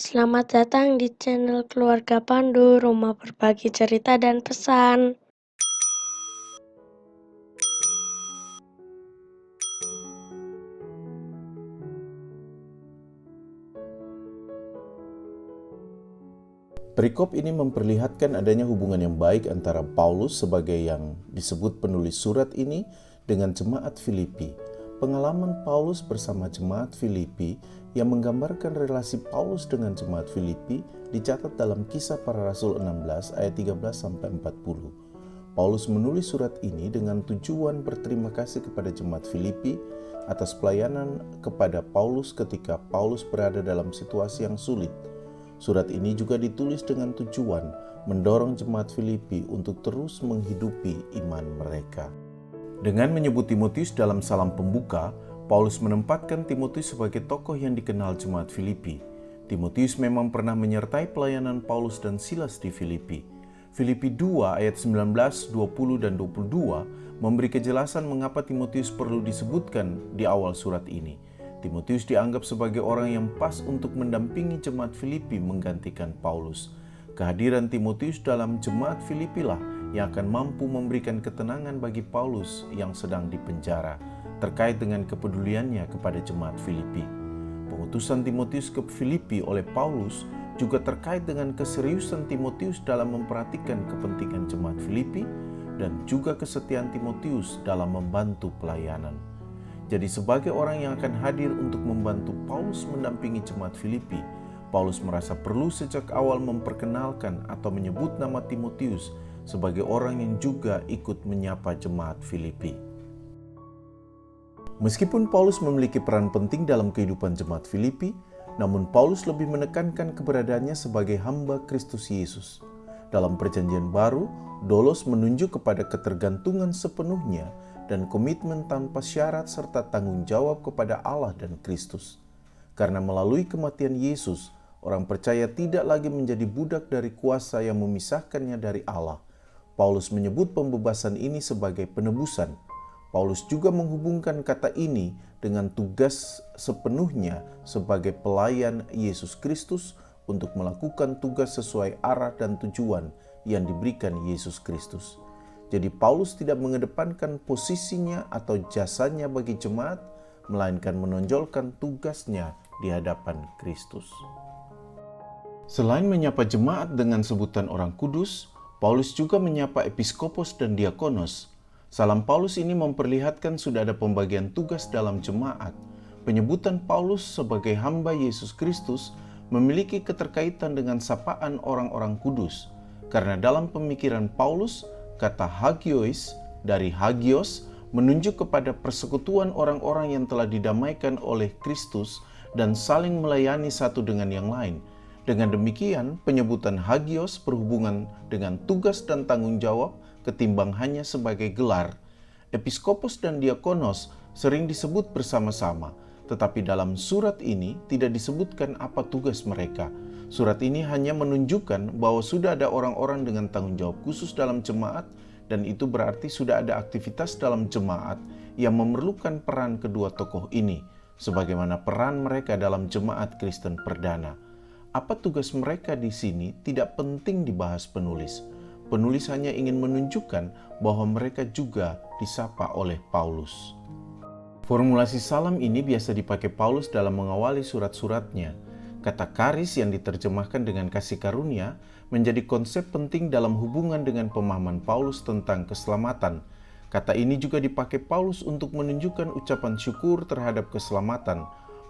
Selamat datang di channel Keluarga Pandu, rumah berbagi cerita dan pesan. Perikop ini memperlihatkan adanya hubungan yang baik antara Paulus sebagai yang disebut penulis surat ini dengan jemaat Filipi. Pengalaman Paulus bersama jemaat Filipi yang menggambarkan relasi Paulus dengan jemaat Filipi dicatat dalam Kisah Para Rasul 16 ayat 13-40. Paulus menulis surat ini dengan tujuan berterima kasih kepada jemaat Filipi atas pelayanan kepada Paulus ketika Paulus berada dalam situasi yang sulit. Surat ini juga ditulis dengan tujuan mendorong jemaat Filipi untuk terus menghidupi iman mereka. Dengan menyebut Timotius dalam salam pembuka, Paulus menempatkan Timotius sebagai tokoh yang dikenal jemaat Filipi. Timotius memang pernah menyertai pelayanan Paulus dan Silas di Filipi. Filipi 2 ayat 19, 20, dan 22 memberi kejelasan mengapa Timotius perlu disebutkan di awal surat ini. Timotius dianggap sebagai orang yang pas untuk mendampingi jemaat Filipi menggantikan Paulus. Kehadiran Timotius dalam jemaat Filipi lah yang akan mampu memberikan ketenangan bagi Paulus yang sedang dipenjara terkait dengan kepeduliannya kepada jemaat Filipi. Pengutusan Timotius ke Filipi oleh Paulus juga terkait dengan keseriusan Timotius dalam memperhatikan kepentingan jemaat Filipi dan juga kesetiaan Timotius dalam membantu pelayanan. Jadi sebagai orang yang akan hadir untuk membantu Paulus mendampingi jemaat Filipi, Paulus merasa perlu sejak awal memperkenalkan atau menyebut nama Timotius sebagai orang yang juga ikut menyapa jemaat Filipi. Meskipun Paulus memiliki peran penting dalam kehidupan jemaat Filipi, namun Paulus lebih menekankan keberadaannya sebagai hamba Kristus Yesus. Dalam Perjanjian Baru, Doulos menunjuk kepada ketergantungan sepenuhnya dan komitmen tanpa syarat serta tanggung jawab kepada Allah dan Kristus. Karena melalui kematian Yesus, orang percaya tidak lagi menjadi budak dari kuasa yang memisahkannya dari Allah. Paulus menyebut pembebasan ini sebagai penebusan. Paulus juga menghubungkan kata ini dengan tugas sepenuhnya sebagai pelayan Yesus Kristus untuk melakukan tugas sesuai arah dan tujuan yang diberikan Yesus Kristus. Jadi Paulus tidak mengedepankan posisinya atau jasanya bagi jemaat, melainkan menonjolkan tugasnya di hadapan Kristus. Selain menyapa jemaat dengan sebutan orang kudus, Paulus juga menyapa episkopos dan diakonos. Salam Paulus ini memperlihatkan sudah ada pembagian tugas dalam jemaat. Penyebutan Paulus sebagai hamba Yesus Kristus memiliki keterkaitan dengan sapaan orang-orang kudus. Karena dalam pemikiran Paulus, kata hagios dari hagios menunjuk kepada persekutuan orang-orang yang telah didamaikan oleh Kristus dan saling melayani satu dengan yang lain. Dengan demikian, penyebutan hagios berhubungan dengan tugas dan tanggung jawab ketimbang hanya sebagai gelar. Episkopos dan diakonos sering disebut bersama-sama, tetapi dalam surat ini tidak disebutkan apa tugas mereka. Surat ini hanya menunjukkan bahwa sudah ada orang-orang dengan tanggung jawab khusus dalam jemaat, dan itu berarti sudah ada aktivitas dalam jemaat yang memerlukan peran kedua tokoh ini, sebagaimana peran mereka dalam jemaat Kristen perdana. Apa tugas mereka di sini tidak penting dibahas penulis. Penulis hanya ingin menunjukkan bahwa mereka juga disapa oleh Paulus. Formulasi salam ini biasa dipakai Paulus dalam mengawali surat-suratnya. Kata karis yang diterjemahkan dengan kasih karunia menjadi konsep penting dalam hubungan dengan pemahaman Paulus tentang keselamatan. Kata ini juga dipakai Paulus untuk menunjukkan ucapan syukur terhadap keselamatan.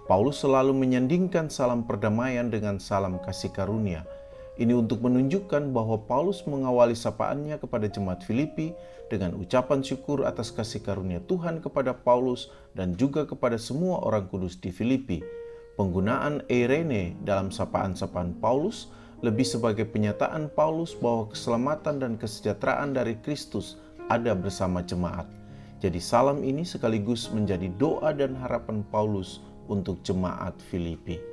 Paulus selalu menyandingkan salam perdamaian dengan salam kasih karunia. Ini untuk menunjukkan bahwa Paulus mengawali sapaannya kepada jemaat Filipi dengan ucapan syukur atas kasih karunia Tuhan kepada Paulus dan juga kepada semua orang kudus di Filipi. Penggunaan eirene dalam sapaan-sapaan Paulus lebih sebagai penyataan Paulus bahwa keselamatan dan kesejahteraan dari Kristus ada bersama jemaat. Jadi salam ini sekaligus menjadi doa dan harapan Paulus untuk jemaat Filipi.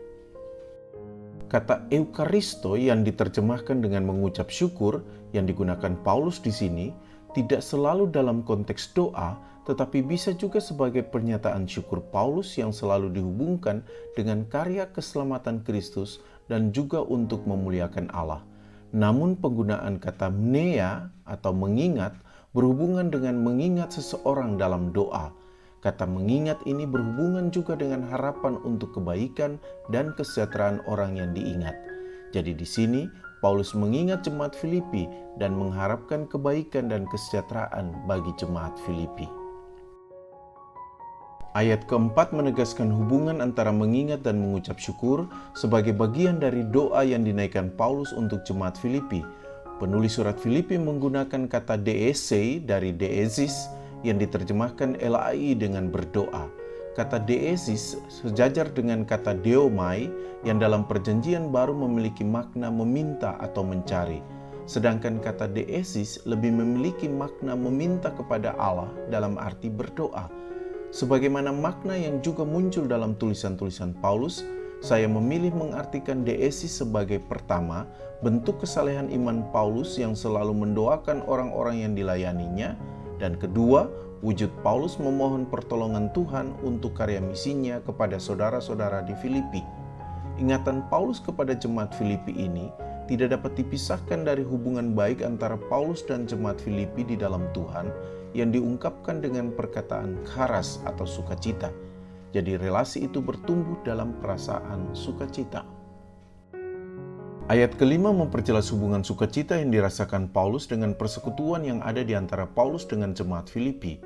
Kata eukaristo yang diterjemahkan dengan mengucap syukur yang digunakan Paulus di sini tidak selalu dalam konteks doa, tetapi bisa juga sebagai pernyataan syukur Paulus yang selalu dihubungkan dengan karya keselamatan Kristus dan juga untuk memuliakan Allah. Namun penggunaan kata mnea atau mengingat berhubungan dengan mengingat seseorang dalam doa. Kata mengingat ini berhubungan juga dengan harapan untuk kebaikan dan kesejahteraan orang yang diingat. Jadi di sini Paulus mengingat jemaat Filipi dan mengharapkan kebaikan dan kesejahteraan bagi jemaat Filipi. Ayat keempat menegaskan hubungan antara mengingat dan mengucap syukur sebagai bagian dari doa yang dinaikkan Paulus untuk jemaat Filipi. Penulis surat Filipi menggunakan kata deese dari deesis yang diterjemahkan elai dengan berdoa. Kata deesis sejajar dengan kata deomai yang dalam perjanjian baru memiliki makna meminta atau mencari. Sedangkan kata deesis lebih memiliki makna meminta kepada Allah dalam arti berdoa. Sebagaimana makna yang juga muncul dalam tulisan-tulisan Paulus, saya memilih mengartikan deesis sebagai pertama, bentuk kesalehan iman Paulus yang selalu mendoakan orang-orang yang dilayaninya, dan kedua, wujud Paulus memohon pertolongan Tuhan untuk karya misinya kepada saudara-saudara di Filipi. Ingatan Paulus kepada jemaat Filipi ini tidak dapat dipisahkan dari hubungan baik antara Paulus dan jemaat Filipi di dalam Tuhan yang diungkapkan dengan perkataan charis atau sukacita. Jadi relasi itu bertumbuh dalam perasaan sukacita. Ayat kelima memperjelas hubungan sukacita yang dirasakan Paulus dengan persekutuan yang ada di antara Paulus dengan jemaat Filipi.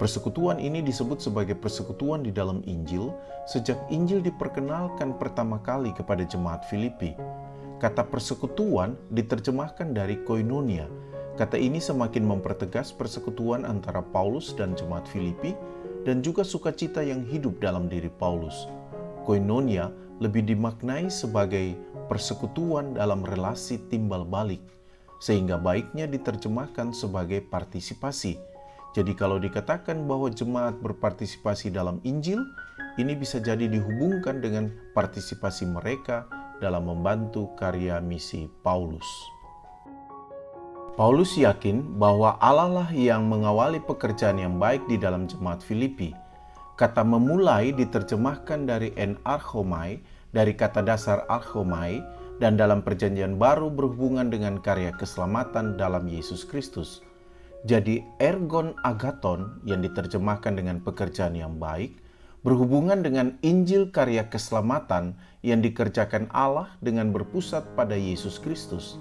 Persekutuan ini disebut sebagai persekutuan di dalam Injil sejak Injil diperkenalkan pertama kali kepada jemaat Filipi. Kata persekutuan diterjemahkan dari koinonia. Kata ini semakin mempertegas persekutuan antara Paulus dan jemaat Filipi dan juga sukacita yang hidup dalam diri Paulus. Koinonia lebih dimaknai sebagai persekutuan dalam relasi timbal balik, sehingga baiknya diterjemahkan sebagai partisipasi. Jadi kalau dikatakan bahwa jemaat berpartisipasi dalam Injil, ini bisa jadi dihubungkan dengan partisipasi mereka dalam membantu karya misi Paulus. Paulus yakin bahwa Allah lah yang mengawali pekerjaan yang baik di dalam jemaat Filipi. Kata memulai diterjemahkan dari en-archomai, dari kata dasar archomai, dan dalam perjanjian baru berhubungan dengan karya keselamatan dalam Yesus Kristus. Jadi ergon agaton yang diterjemahkan dengan pekerjaan yang baik, berhubungan dengan Injil karya keselamatan yang dikerjakan Allah dengan berpusat pada Yesus Kristus.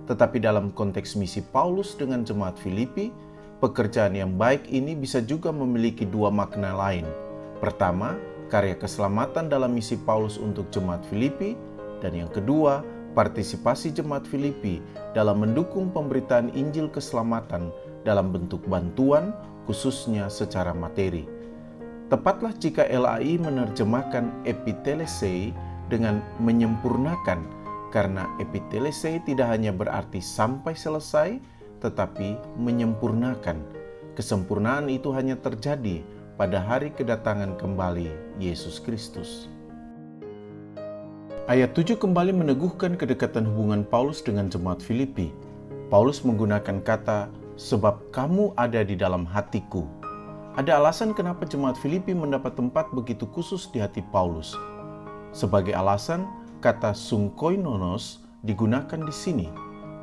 Tetapi dalam konteks misi Paulus dengan jemaat Filipi, pekerjaan yang baik ini bisa juga memiliki dua makna lain. Pertama, karya keselamatan dalam misi Paulus untuk jemaat Filipi, dan yang kedua, partisipasi jemaat Filipi dalam mendukung pemberitaan Injil keselamatan dalam bentuk bantuan, khususnya secara materi. Tepatlah jika LAI menerjemahkan epitelesei dengan menyempurnakan, karena epitelesei tidak hanya berarti sampai selesai, tetapi menyempurnakan. Kesempurnaan itu hanya terjadi pada hari kedatangan kembali Yesus Kristus. Ayat 7 kembali meneguhkan kedekatan hubungan Paulus dengan jemaat Filipi. Paulus menggunakan kata, "Sebab kamu ada di dalam hatiku." Ada alasan kenapa jemaat Filipi mendapat tempat begitu khusus di hati Paulus. Sebagai alasan, kata sungkoinonos digunakan di sini.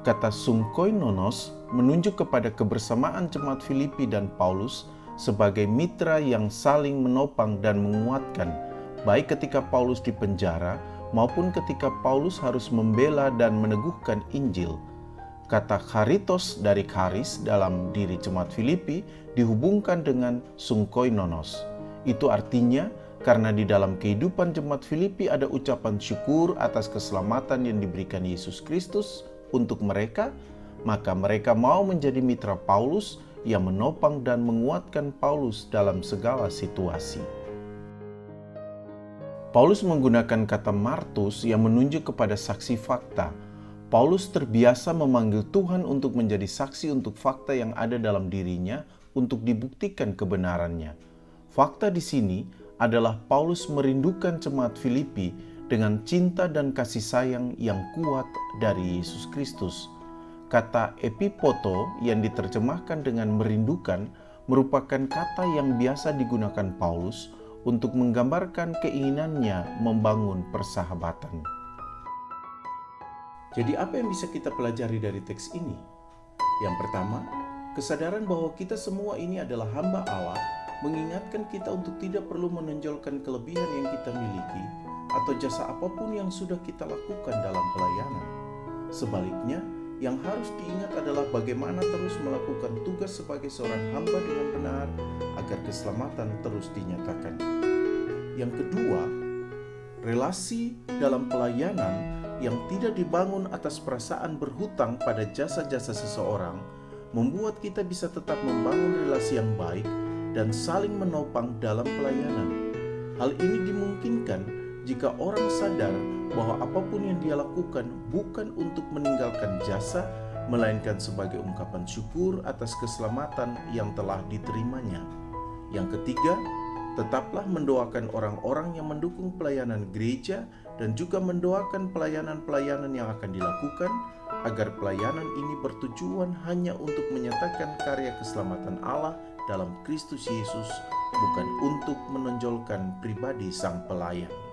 Kata sungkoinonos menunjuk kepada kebersamaan jemaat Filipi dan Paulus sebagai mitra yang saling menopang dan menguatkan, baik ketika Paulus di penjara maupun ketika Paulus harus membela dan meneguhkan Injil. Kata charitos dari charis dalam diri jemaat Filipi dihubungkan dengan sungkoinonos. Itu artinya karena di dalam kehidupan jemaat Filipi ada ucapan syukur atas keselamatan yang diberikan Yesus Kristus untuk mereka, maka mereka mau menjadi mitra Paulus yang menopang dan menguatkan Paulus dalam segala situasi. Paulus menggunakan kata martus yang menunjuk kepada saksi fakta. Paulus terbiasa memanggil Tuhan untuk menjadi saksi untuk fakta yang ada dalam dirinya untuk dibuktikan kebenarannya. Fakta di sini adalah Paulus merindukan jemaat Filipi dengan cinta dan kasih sayang yang kuat dari Yesus Kristus. Kata epipoto yang diterjemahkan dengan merindukan merupakan kata yang biasa digunakan Paulus untuk menggambarkan keinginannya membangun persahabatan. Jadi apa yang bisa kita pelajari dari teks ini? Yang pertama, kesadaran bahwa kita semua ini adalah hamba Allah mengingatkan kita untuk tidak perlu menonjolkan kelebihan yang kita miliki atau jasa apapun yang sudah kita lakukan dalam pelayanan. Sebaliknya, yang harus diingat adalah bagaimana terus melakukan tugas sebagai seorang hamba dengan benar agar keselamatan terus dinyatakan. Yang kedua, relasi dalam pelayanan yang tidak dibangun atas perasaan berhutang pada jasa-jasa seseorang membuat kita bisa tetap membangun relasi yang baik dan saling menopang dalam pelayanan. Hal ini dimungkinkan jika orang sadar bahwa apapun yang dia lakukan bukan untuk meninggalkan jasa, melainkan sebagai ungkapan syukur atas keselamatan yang telah diterimanya. Yang ketiga, tetaplah mendoakan orang-orang yang mendukung pelayanan gereja dan juga mendoakan pelayanan-pelayanan yang akan dilakukan agar pelayanan ini bertujuan hanya untuk menyatakan karya keselamatan Allah dalam Kristus Yesus, bukan untuk menonjolkan pribadi sang pelayan.